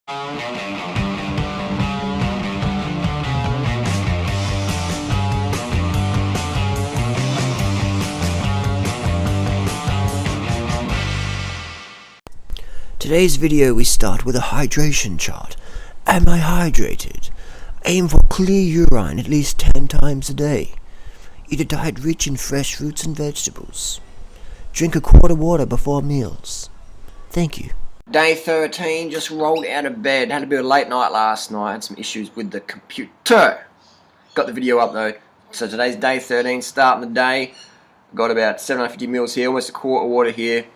Today's video we start with a hydration chart. Am I hydrated? Aim for clear urine at least 10 times a day. Eat a diet rich in fresh fruits and vegetables. Drink a quart of water before meals. Thank you. Day 13, just rolled out of bed. Had a bit of a late night last night. Had some issues with the computer. Got the video up though. So today's day 13, starting the day. Got about 750 mils here, almost a quart of water here.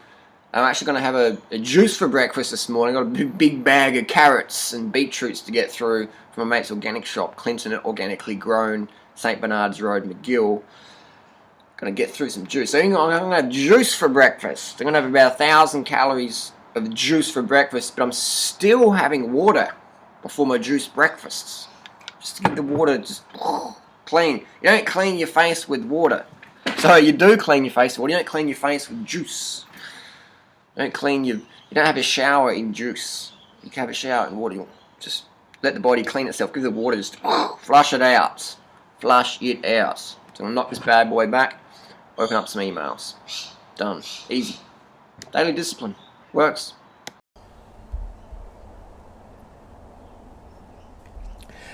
I'm actually going to have a juice for breakfast this morning. Got a big bag of carrots and beetroots to get through from my mate's organic shop, Clinton at Organically Grown, St. Bernard's Road, McGill. Going to get through some juice. So I'm going to have juice for breakfast. I'm going to have about 1,000 calories of juice for breakfast, but I'm still having water before my juice breakfasts. Just to get the water just clean. You don't clean your face with water. So you do clean your face with water. You don't clean your face with juice. You don't have a shower in juice. You can have a shower in water. Just let the body clean itself. Give the water, just flush it out. Flush it out. So I'm going to knock this bad boy back. Open up some emails. Done. Easy. Daily discipline. Works.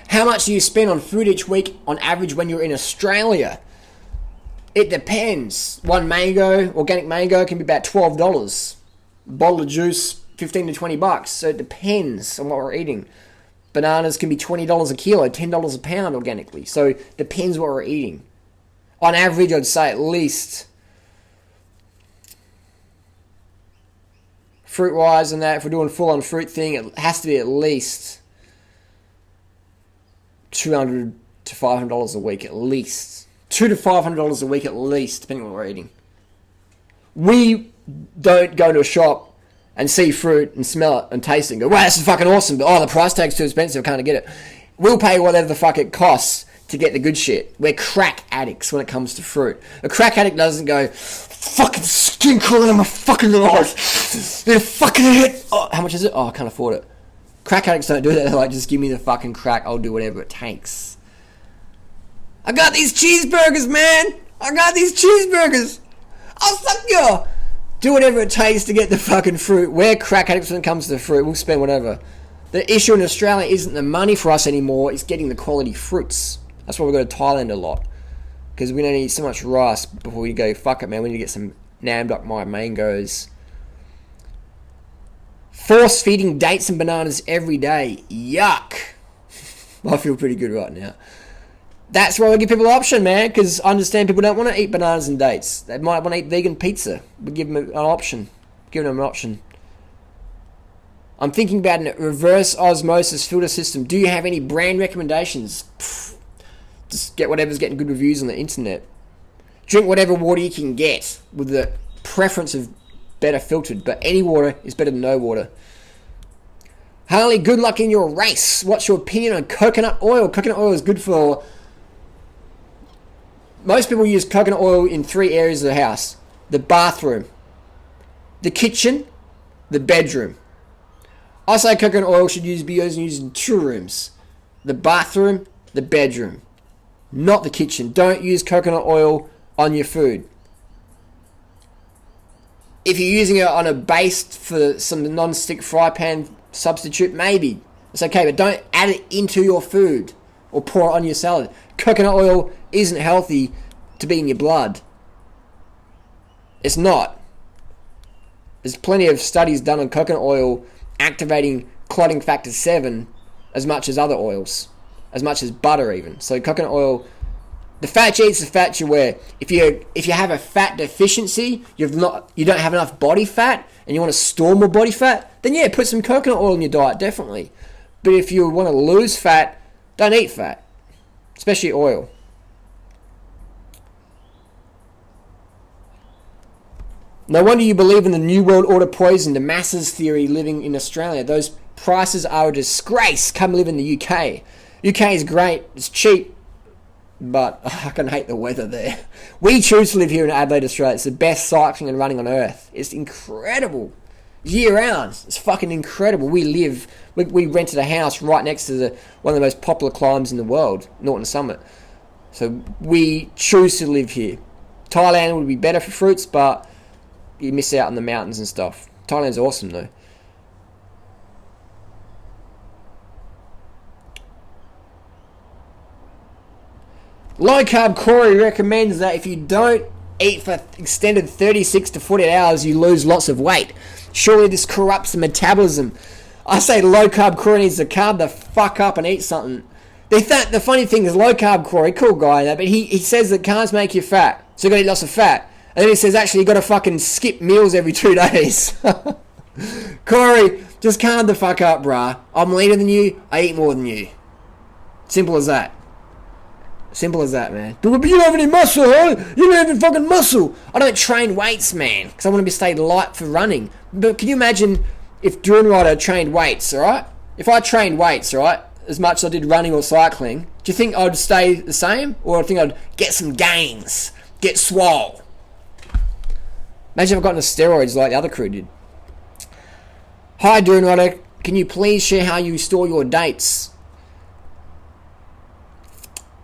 How much do you spend on food each week on average when you're in Australia? It depends. One mango, organic mango, can be about $12. Bottle of juice, 15 to 20 bucks. So it depends on what we're eating. Bananas can be $20 a kilo, $10 a pound organically. So it depends what we're eating. On average, I'd say at least, fruit-wise and that, if we're doing full-on fruit thing, it has to be at least $200 to $500 a week, at least. $200 to $500 a week at least, depending on what we're eating. We don't go to a shop and see fruit and smell it and taste it and go, wow, this is fucking awesome, but the price tag's too expensive, I can't get it. We'll pay whatever the fuck it costs to get the good shit. We're crack addicts when it comes to fruit. A crack addict doesn't go, fucking skin crawling on my fucking eyes. They're fucking hit. Oh, how much is it? Oh, I can't afford it. Crack addicts don't do that. They're like, just give me the fucking crack, I'll do whatever it takes. I got these cheeseburgers, man. I got these cheeseburgers. I'll suck you. Do whatever it takes to get the fucking fruit. We're crack addicts when it comes to the fruit. We'll spend whatever. The issue in Australia isn't the money for us anymore. It's getting the quality fruits. That's why we go to Thailand a lot. Because we don't eat so much rice before we go, fuck it, man. We need to get some Namdok My mangoes. Force feeding dates and bananas every day. Yuck. I feel pretty good right now. That's why we give people an option, man, because I understand people don't want to eat bananas and dates. They might want to eat vegan pizza. We give them an option. Giving them an option. I'm thinking about a reverse osmosis filter system. Do you have any brand recommendations? Just get whatever's getting good reviews on the internet. Drink whatever water you can get with the preference of better filtered, but any water is better than no water. Harley, good luck in your race. What's your opinion on coconut oil? Coconut oil is good for... Most people use coconut oil in 3 areas of the house. The bathroom, the kitchen, the bedroom. I say coconut oil should be used in 2 rooms. The bathroom, the bedroom. Not the kitchen. Don't use coconut oil on your food. If you're using it on a base for some non-stick fry pan substitute, maybe. It's okay, but don't add it into your food or pour it on your salad. Coconut oil isn't healthy to be in your blood. It's not. There's plenty of studies done on coconut oil activating clotting factor 7 as much as other oils, as much as butter even. So coconut oil, the fat you eat's the fat you wear. If you have a fat deficiency, you don't have enough body fat, and you want to store more body fat, then yeah, put some coconut oil in your diet, definitely. But if you want to lose fat, don't eat fat, especially oil. No wonder you believe in the New World Order poison, the masses theory living in Australia. Those prices are a disgrace. Come live in the UK. UK is great. It's cheap. But I can hate the weather there. We choose to live here in Adelaide, Australia. It's the best cycling and running on earth. It's incredible. year round. It's fucking incredible. We rented a house right next to one of the most popular climbs in the world, Norton Summit. So we choose to live here. Thailand would be better for fruits, but you miss out on the mountains and stuff. Thailand's awesome though. Low carb Corey recommends that if you don't eat for extended 36 to 48 hours, you lose lots of weight. Surely this corrupts the metabolism. I say low carb Corey needs to carb the fuck up and eat something. The funny thing is, low carb Corey, cool guy, but he says that carbs make you fat, so you gotta eat lots of fat. And then he says actually you gotta fucking skip meals every 2 days. Corey, just calm the fuck up, bruh. I'm leaner than you, I eat more than you. Simple as that. Simple as that, man. But you don't have any muscle, huh? You don't have any fucking muscle. I don't train weights, man, because I want to stay light for running. But can you imagine if Drew Ryder trained weights, alright? If I trained weights, alright, as much as I did running or cycling, do you think I'd stay the same? Or do you think I'd get some gains? Get swole? Imagine if I got into steroids like the other crew did. Hi, Drew Ryder. Can you please share how you store your dates?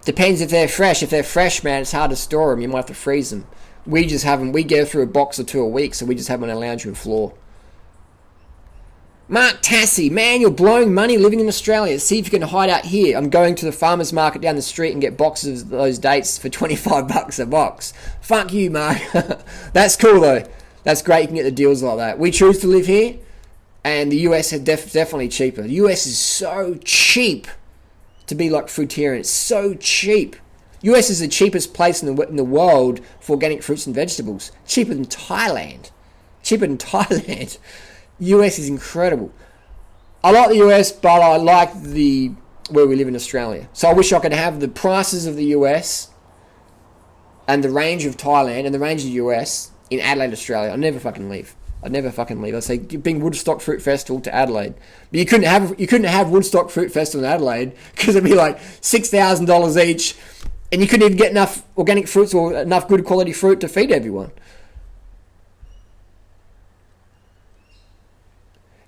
Depends if they're fresh. If they're fresh, man, it's hard to store them. You might have to freeze them. We just have them. We go through a box or 2 a week, so we just have them on our lounge room floor. Mark Tassie, man, you're blowing money living in Australia. See if you can hide out here. I'm going to the farmer's market down the street and get boxes of those dates for $25 a box. Fuck you, Mark. That's cool, though. That's great. You can get the deals like that. We choose to live here, and the US is definitely cheaper. The US is so cheap to be like fruitarian. It's so cheap. US is the cheapest place in the world for organic fruits and vegetables. Cheaper than Thailand. US is incredible. I like the US, but I like where we live in Australia. So I wish I could have the prices of the US and the range of Thailand and the range of the US in Adelaide, Australia. I'd never fucking leave. I'd say bring Woodstock Fruit Festival to Adelaide. But you couldn't have Woodstock Fruit Festival in Adelaide because it'd be like $6,000 each, and you couldn't even get enough organic fruits or enough good quality fruit to feed everyone.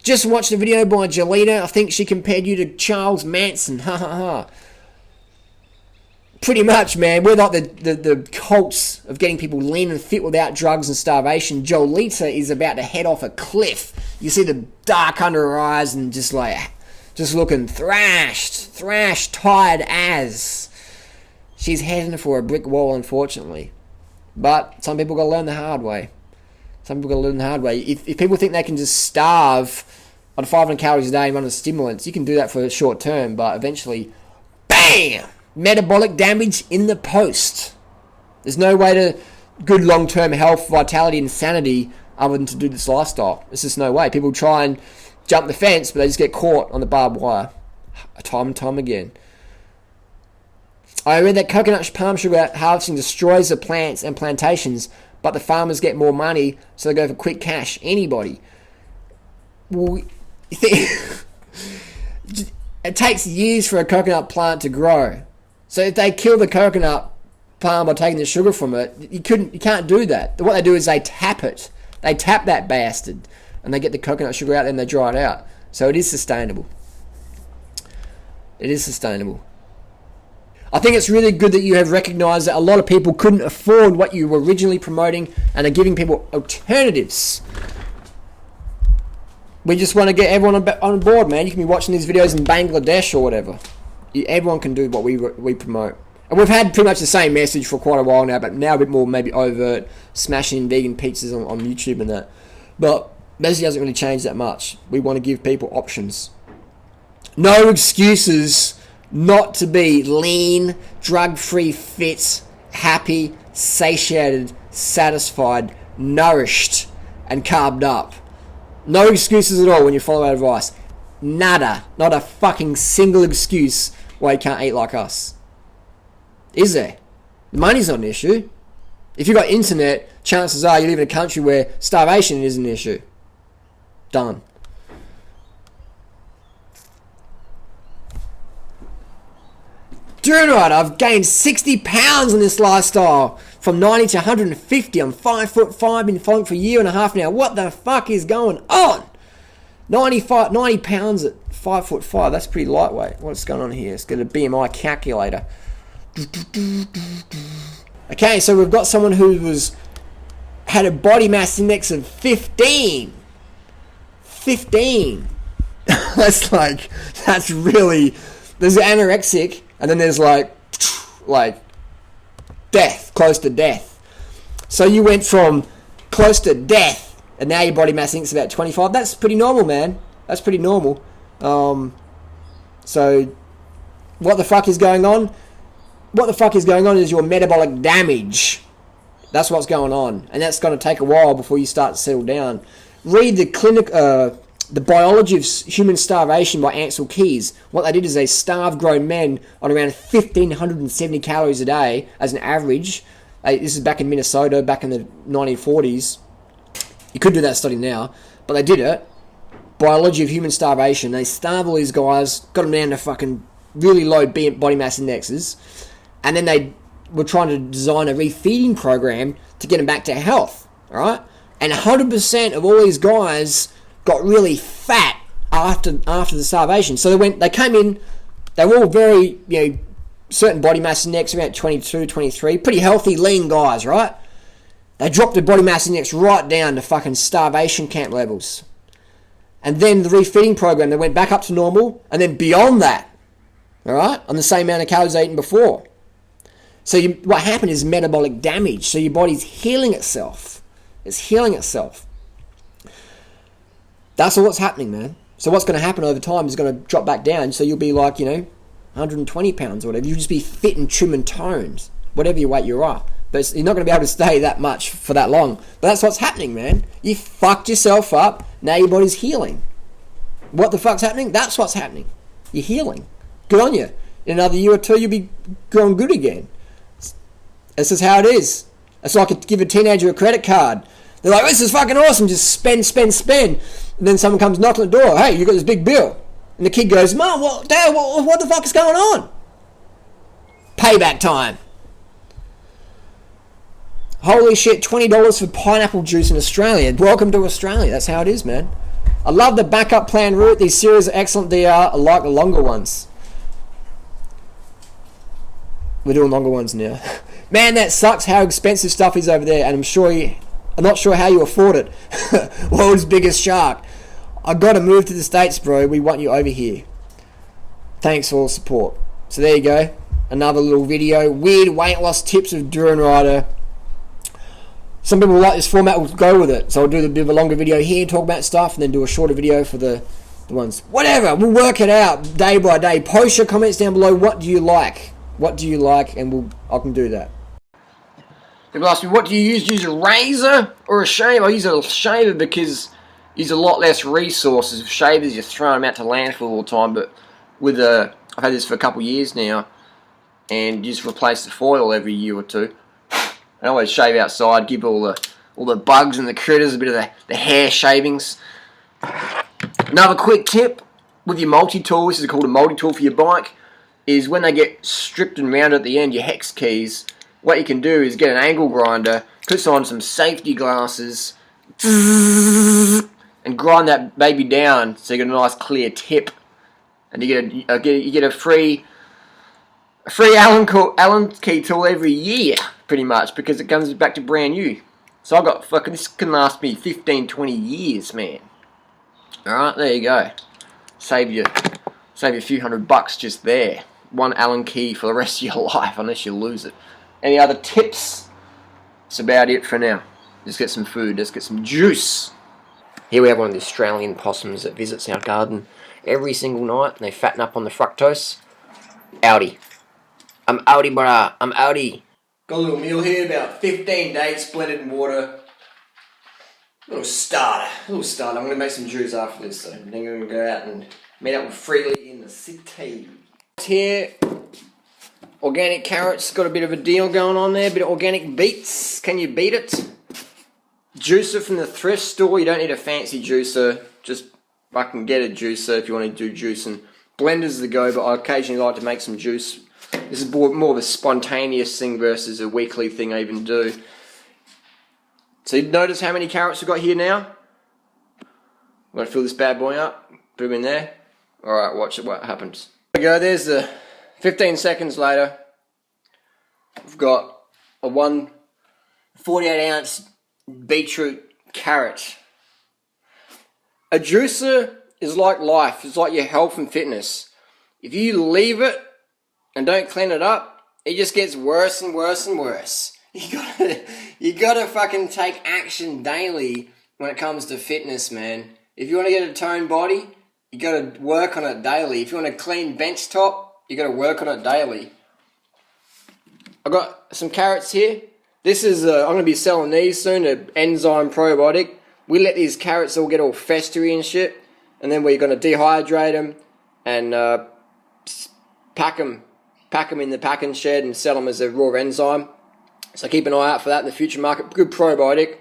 Just watched a video by Jelena. I think she compared you to Charles Manson. Ha ha ha. Pretty much, man. We're like the cults of getting people lean and fit without drugs and starvation. Jolita is about to head off a cliff. You see the dark under her eyes and just looking thrashed, tired as. She's heading for a brick wall, unfortunately. But some people got to learn the hard way. If people think they can just starve on 500 calories a day and run on stimulants, you can do that for a short term, but eventually, BAM! Metabolic damage in the post. There's no way to good long-term health, vitality, and sanity other than to do this lifestyle. There's just no way. People try and jump the fence, but they just get caught on the barbed wire time and time again. I read that coconut palm sugar harvesting destroys the plants and plantations, but the farmers get more money, so they go for quick cash. Anybody. Well, it takes years for a coconut plant to grow. So if they kill the coconut palm by taking the sugar from it, you can't do that. What they do is they tap it. They tap that bastard, and they get the coconut sugar out, and they dry it out. So it is sustainable. I think it's really good that you have recognised that a lot of people couldn't afford what you were originally promoting and are giving people alternatives. We just want to get everyone on board, man. You can be watching these videos in Bangladesh or whatever. Everyone can do what we promote. And we've had pretty much the same message for quite a while now, but now a bit more maybe overt, smashing vegan pizzas on YouTube and that. But basically hasn't really changed that much. We want to give people options. No excuses not to be lean, drug-free, fit, happy, satiated, satisfied, nourished, and carbed up. No excuses at all when you follow our advice. Nada. Not a fucking single excuse why you can't eat like us. Is there? The money's not an issue. If you've got internet, chances are you live in a country where starvation is an issue. Done. Doing right, I've gained 60 pounds in this lifestyle. From 90 to 150. I'm 5'5", been following for a year and a half now. What the fuck is going on? 90 pounds at 5'5". That's pretty lightweight. What's going on here? Let's get a BMI calculator. Okay, so we've got someone who had a body mass index of 15. 15. That's really... There's anorexic, and then there's like death, close to death. So you went from close to death, and now your body mass index is about 25. That's pretty normal, man. That's pretty normal. So what the fuck is going on? What the fuck is going on is your metabolic damage. That's what's going on, and that's going to take a while before you start to settle down. Read the Biology of Human Starvation by Ansel Keys. What they did is they starved grown men on around 1,570 calories a day as an average. This is back in Minnesota, back in the 1940s. You could do that study now, but they did it. Biology of Human Starvation. They starved all these guys, got them down to fucking really low body mass indexes, and then they were trying to design a refeeding program to get them back to health, all right? And 100% of all these guys got really fat after the starvation. So they came in, they were all very, certain body mass index, around 22, 23, pretty healthy, lean guys, right? They dropped their body mass index right down to fucking starvation camp levels. And then the refeeding program, they went back up to normal, and then beyond that, all right, on the same amount of calories they eaten before. So what happened is metabolic damage. So your body's healing itself. It's healing itself. That's all what's happening, man. So what's going to happen over time is going to drop back down. So you'll be like, 120 pounds or whatever. You'll just be fit and trim and toned, whatever your weight you are. But you're not going to be able to stay that much for that long. But that's what's happening, man. You fucked yourself up. Now your body's healing. What the fuck's happening? That's what's happening. You're healing. Good on you. In another year or two, you'll be growing good again. This is how it is. It's like give a teenager a credit card. They're like, this is fucking awesome. Just spend. And then someone comes knocking on the door. Hey, you got this big bill. And the kid goes, Mom, Dad, what the fuck is going on? Payback time. Holy shit, $20 for pineapple juice in Australia. Welcome to Australia. That's how it is, man. I love the backup plan route. These series are excellent DR. I like the longer ones. We're doing longer ones now. Man, that sucks how expensive stuff is over there. And I'm not sure how you afford it. World's biggest shark. I gotta move to the States, bro. We want you over here. Thanks for all the support. So there you go. Another little video. Weird weight loss tips of Duran Rider. Some people like this format, will go with it. So I'll do a bit of a longer video here, talk about stuff, and then do a shorter video for the ones. Whatever, we'll work it out day by day. Post your comments down below. What do you like? What do you like? And I can do that. People ask me, what do you use? Do you use a razor or a shaver? I use a shaver because you use a lot less resources. With shavers, you're throwing them out to landfill all the time. But with I've had this for a couple of years now, and you just replace the foil every year or two. I always shave outside, give all the bugs and the critters a bit of the hair shavings. Another quick tip with your multi-tool, this is called a multi-tool for your bike, is when they get stripped and rounded at the end, your hex keys, what you can do is get an angle grinder, put on some safety glasses, and grind that baby down so you get a nice clear tip. And you get a free Allen key tool every year, pretty much, because it comes back to brand new. So this can last me 15, 20 years, man. Alright, there you go. Save you a few $100 just there. One Allen key for the rest of your life, unless you lose it. Any other tips? That's about it for now. Let's get some food, let's get some juice. Here we have one of the Australian possums that visits our garden every single night, and they fatten up on the fructose. Outie. I'm outie, brah. I'm outie. Got a little meal here, about 15 dates blended in water. Little starter. I'm going to make some juice after this, so then I'm going to go out and meet up with Freely in the city. Here, organic carrots. Got a bit of a deal going on there. A bit of organic beets. Can you beat it? Juicer from the thrift store. You don't need a fancy juicer. Just fucking get a juicer if you want to do juicing. Blenders the go, but I occasionally like to make some juice. This This is more of a spontaneous thing versus a weekly thing I even do. So you notice how many carrots we've got here now? I'm going to fill this bad boy up. Put them in there. Alright, watch it, what happens. There we go, there's the 15 seconds later. We've got a 48 ounce beetroot carrot. A juicer is like life. It's like your health and fitness. If you leave it and don't clean it up, it just gets worse and worse and worse. You gotta fucking take action daily when it comes to fitness, man. If you want to get a toned body, you gotta work on it daily. If you want a clean bench top, you gotta work on it daily. I've got some carrots here. This is, I'm gonna be selling these soon, an enzyme probiotic. We let these carrots all get all festery and shit, and then we're gonna dehydrate them and pack them in the packing shed and sell them as a raw enzyme. So keep an eye out for that in the future market. Good probiotic.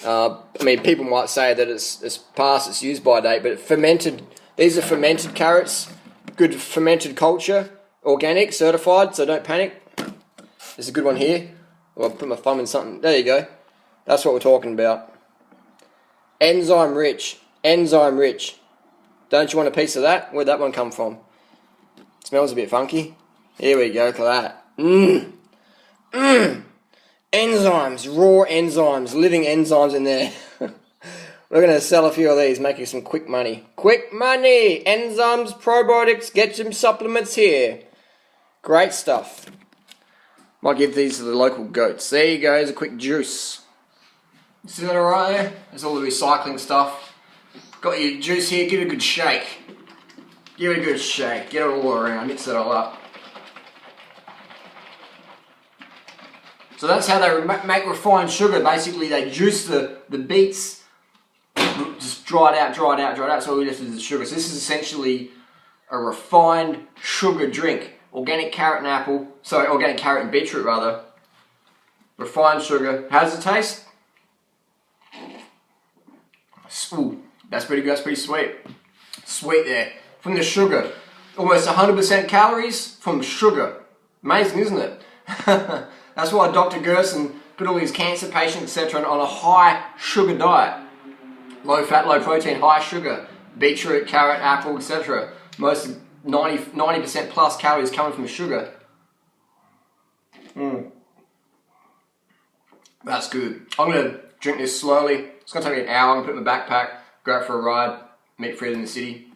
I mean, people might say that it's past its use by date, but these are fermented carrots. Good fermented culture, organic, certified, so don't panic. There's a good one here. I'll put my thumb in something. There you go. That's what we're talking about. Enzyme rich. Enzyme rich. Don't you want a piece of that? Where'd that one come from? It smells a bit funky. Here we go, look at that. Enzymes, raw enzymes, living enzymes in there. We're going to sell a few of these, making some quick money. Quick money! Enzymes, probiotics, get some supplements here. Great stuff. Might give these to the local goats. There you go, there's a quick juice. See that alright there? There's all the recycling stuff. Got your juice here, give it a good shake. Give it a good shake, get it all around, mix it all up. So that's how they make refined sugar. Basically, they juice the beets, just dry it out. So all we left is the sugar. So this is essentially a refined sugar drink. Organic carrot and beetroot rather. Refined sugar. How does it taste? Ooh, that's pretty good. That's pretty sweet. Sweet there. From the sugar. Almost 100% calories from sugar. Amazing, isn't it? That's why Dr. Gerson put all these cancer patients, etc., on a high sugar diet. Low fat, low protein, high sugar. Beetroot, carrot, apple, etc. Most 90% plus calories coming from sugar. That's good. I'm going to drink this slowly. It's going to take me an hour. I'm going to put it in my backpack, go out for a ride, meet Fred in the city.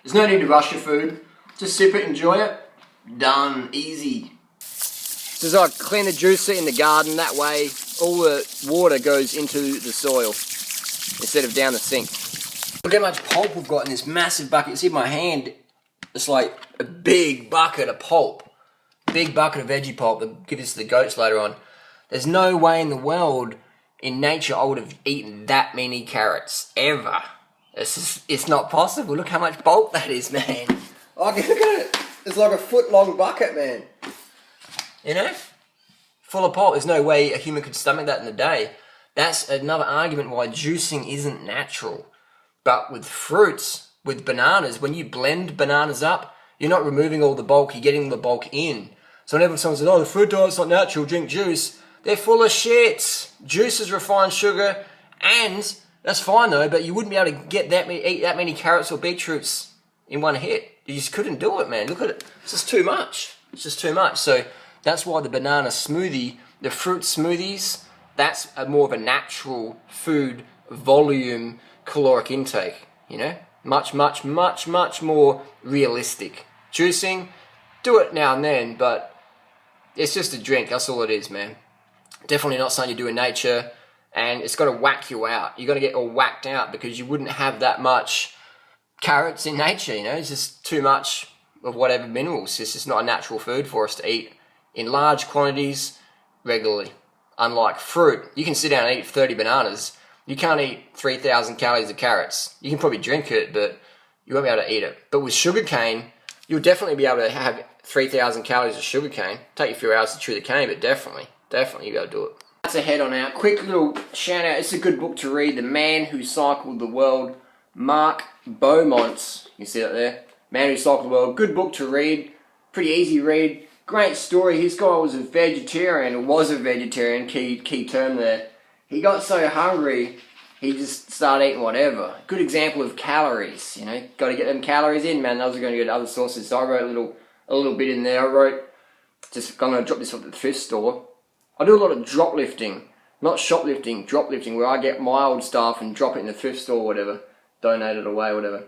There's no need to rush your food. Just sip it, enjoy it. Done. Easy. So I clean the juicer in the garden. That way all the water goes into the soil instead of down the sink. Look how much pulp we've got in this massive bucket. You see my hand? It's like a big bucket of pulp. Big bucket of veggie pulp that give this to the goats later on. There's no way in the world, in nature, I would have eaten that many carrots, ever. It's not possible. Look how much bulk that is, man. Look at it. It's like a foot-long bucket, man. You know? Full of pulp. There's no way a human could stomach that in a day. That's another argument why juicing isn't natural. But with fruits, with bananas, when you blend bananas up, you're not removing all the bulk, you're getting the bulk in. So whenever someone says, oh, the fruit diet's not natural, drink juice, they're full of shit. Juice is refined sugar, and that's fine though, but you wouldn't be able to get eat that many carrots or beetroots in one hit. You just couldn't do it, man. Look at it. It's just too much. It's just too much. So that's why the banana smoothie, the fruit smoothies, that's more of a natural food volume caloric intake, you know? Much more realistic. Juicing, do it now and then, but it's just a drink. That's all it is, man. Definitely not something you do in nature, and it's got to whack you out. You're going to get all whacked out because you wouldn't have that much carrots in nature, you know? It's just too much of whatever minerals. It's just not a natural food for us to eat in large quantities regularly. Unlike fruit, you can sit down and eat 30 bananas. You can't eat 3,000 calories of carrots. You can probably drink it, but you won't be able to eat it. But with sugarcane, you'll definitely be able to have 3,000 calories of sugarcane. Take you a few hours to chew the cane, but definitely you'll be able to do it. That's a head on out. Quick little shout out. It's a good book to read. The Man Who Cycled the World. Mark Beaumont. You see that there? Man Who Cycled the World. Good book to read. Pretty easy read. Great story. His guy was a vegetarian, or was a vegetarian, key term there. He got so hungry, he just started eating whatever. Good example of calories, you know. Got to get them calories in, man. Those are going to go to other sources. So I wrote a little bit in there. I wrote, I'm going to drop this off at the thrift store. I do a lot of drop lifting. Not shoplifting, drop lifting, where I get my old stuff and drop it in the thrift store or whatever. Donate it away, whatever.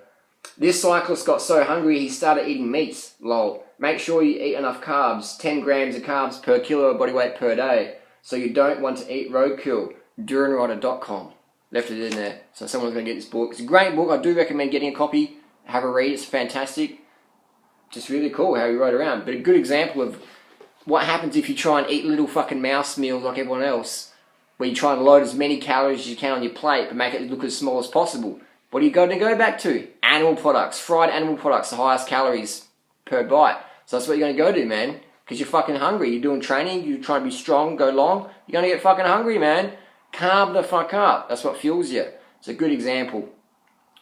This cyclist got so hungry he started eating meats. Lol. Make sure you eat enough carbs. 10 grams of carbs per kilo of body weight per day. So you don't want to eat roadkill. Durinwriter.com. Left it in there. So someone's going to get this book. It's a great book. I do recommend getting a copy. Have a read. It's fantastic. Just really cool how he wrote around. But a good example of what happens if you try and eat little fucking mouse meals like everyone else. Where you try and load as many calories as you can on your plate but make it look as small as possible. What are you going to go back to? Animal products. Fried animal products, the highest calories per bite. So that's what you're going to go to, man. Because you're fucking hungry. You're doing training. You're trying to be strong, go long. You're going to get fucking hungry, man. Carb the fuck up. That's what fuels you. It's a good example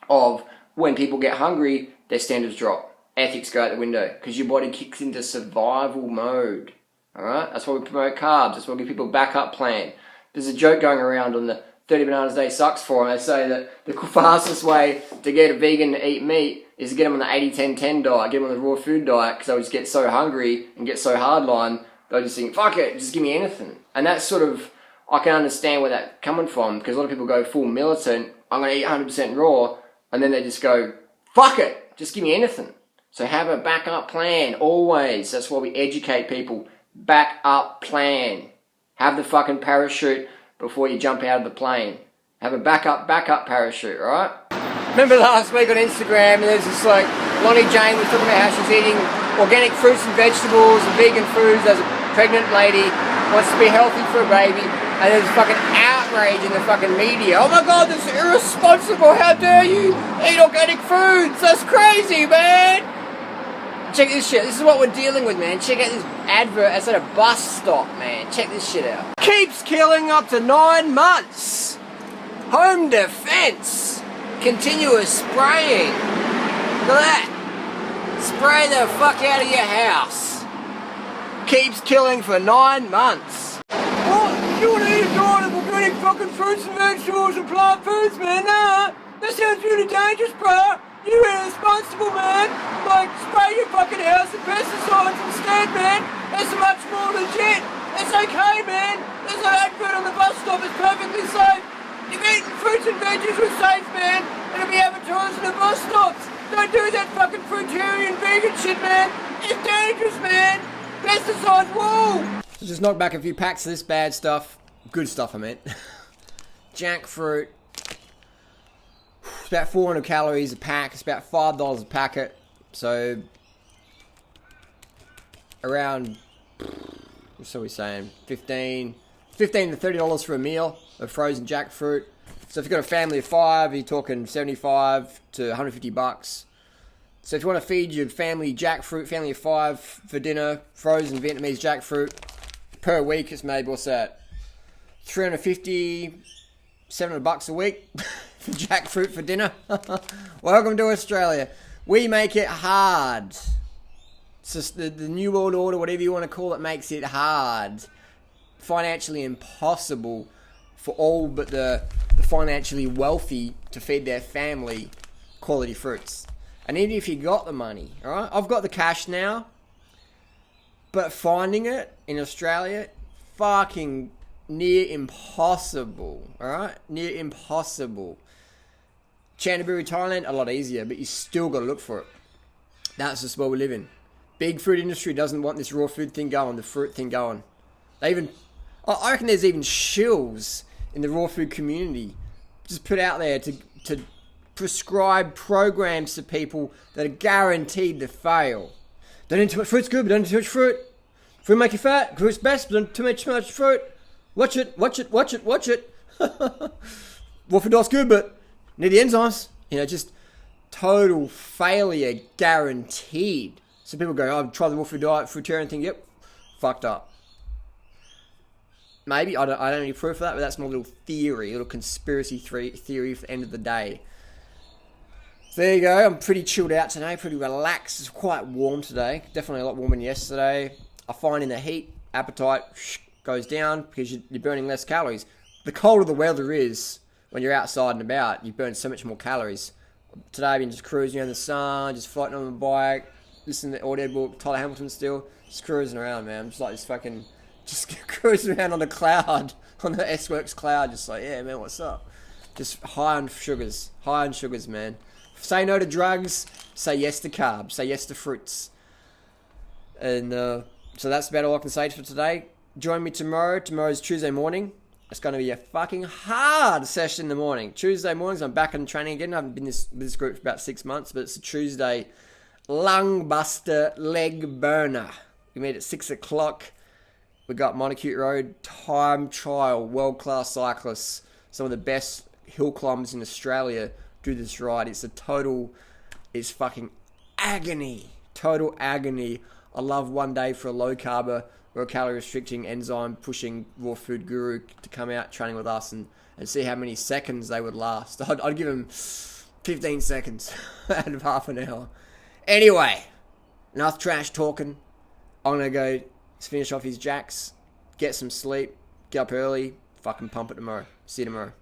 of when people get hungry, their standards drop. Ethics go out the window. Because your body kicks into survival mode. Alright? That's why we promote carbs. That's why we give people a backup plan. There's a joke going around on the 30 Bananas a Day Sucks forum. They say that the fastest way to get a vegan to eat meat is to get them on the 80-10-10 diet, get them on the raw food diet, because they'll just get so hungry and get so hardline, they'll just think, fuck it, just give me anything. And that's sort of, I can understand where that's coming from, because a lot of people go full militant, I'm going to eat 100% raw, and then they just go, fuck it, just give me anything. So have a backup plan, always. That's why we educate people. Backup plan. Have the fucking parachute before you jump out of the plane. Have a backup parachute, alright? Remember last week on Instagram, there's this like, Lonnie Jane was talking about how she's eating organic fruits and vegetables and vegan foods as a pregnant lady, wants to be healthy for a baby, and there's fucking outrage in the fucking media. Oh my god, that's irresponsible, how dare you eat organic foods, that's crazy, man! Check this shit, this is what we're dealing with, man. Check out this advert that's at a bus stop, man. Check this shit out. Keeps killing up to 9 months. Home defense. Continuous spraying. Look at that. Spray the fuck out of your house. Keeps killing for 9 months. What? You want to eat a diet of organic fucking fruits and vegetables and plant foods, man? Nah. That sounds really dangerous, bro. You irresponsible, man. Like, spray your fucking house with pesticides instead, man. That's much more legit. It's okay, man. There's an advert on the bus stop. It's perfectly safe. If eating fruits and veggies was safe, man, it'll be advertised on the bus stops. Don't do that fucking fruitarian vegan shit, man. It's dangerous, man. Pesticides, whoa. So just knock back a few packs of this bad stuff. Good stuff, I meant. Jackfruit. It's about 400 calories a pack. It's about $5 a packet. So, around, what's we saying? 15 to $30 for a meal of frozen jackfruit. So if you've got a family of 5, you're talking $75 to $150. So if you want to feed your family jackfruit, family of 5 for dinner, frozen Vietnamese jackfruit, per week it's maybe, what's that? $350, $700 a week. Jackfruit for dinner. Welcome to Australia. We make it hard. It's just the New World Order, whatever you want to call it, makes it hard. Financially impossible for all but the financially wealthy to feed their family quality fruits. And even if you got the money, alright? I've got the cash now. But finding it in Australia, fucking near impossible. Alright? Near impossible. Canterbury, Thailand, a lot easier, but you still got to look for it. That's just where we live in. Big food industry doesn't want this raw food thing going, the fruit thing going. I reckon there's even shills in the raw food community just put out there to prescribe programs to people that are guaranteed to fail. Don't eat too much fruit's good, but don't eat too much fruit. Fruit make you fat, fruit's best, but don't too much fruit. Watch it. Raw food diet's good, but need the enzymes. You know, just total failure guaranteed. So people go, oh, try the raw food diet, fruitarian thing. Yep, fucked up. Maybe, I don't have any proof of that, but that's my little theory, little conspiracy theory for the end of the day. So there you go. I'm pretty chilled out today, pretty relaxed. It's quite warm today. Definitely a lot warmer than yesterday. I find in the heat, appetite goes down because you're burning less calories. The colder the weather is, when you're outside and about, you burn so much more calories. Today I've been just cruising around the sun, just floating on my bike, listening to audiobook, Tyler Hamilton still, just cruising around, man. Just like this fucking, just cruising around on the cloud, on the S-Works cloud, just like, yeah, man, what's up? Just high on sugars, man. Say no to drugs, say yes to carbs, say yes to fruits. And so that's about all I can say for today. Join me tomorrow. Tomorrow's Tuesday morning. It's going to be a fucking hard session in the morning. Tuesday mornings, I'm back in training again. I haven't been with this group for about 6 months, but it's a Tuesday lung buster leg burner. We meet at 6 o'clock. We got Monacute Road, time trial, world-class cyclists. Some of the best hill climbers in Australia do this ride. It's fucking agony. Total agony. I love one day for a low carber or a calorie restricting enzyme pushing raw food guru to come out training with us and see how many seconds they would last. I'd give them 15 seconds out of half an hour. Anyway, enough trash talking. I'm going to go finish off his jacks, get some sleep, get up early, fucking pump it tomorrow. See you tomorrow.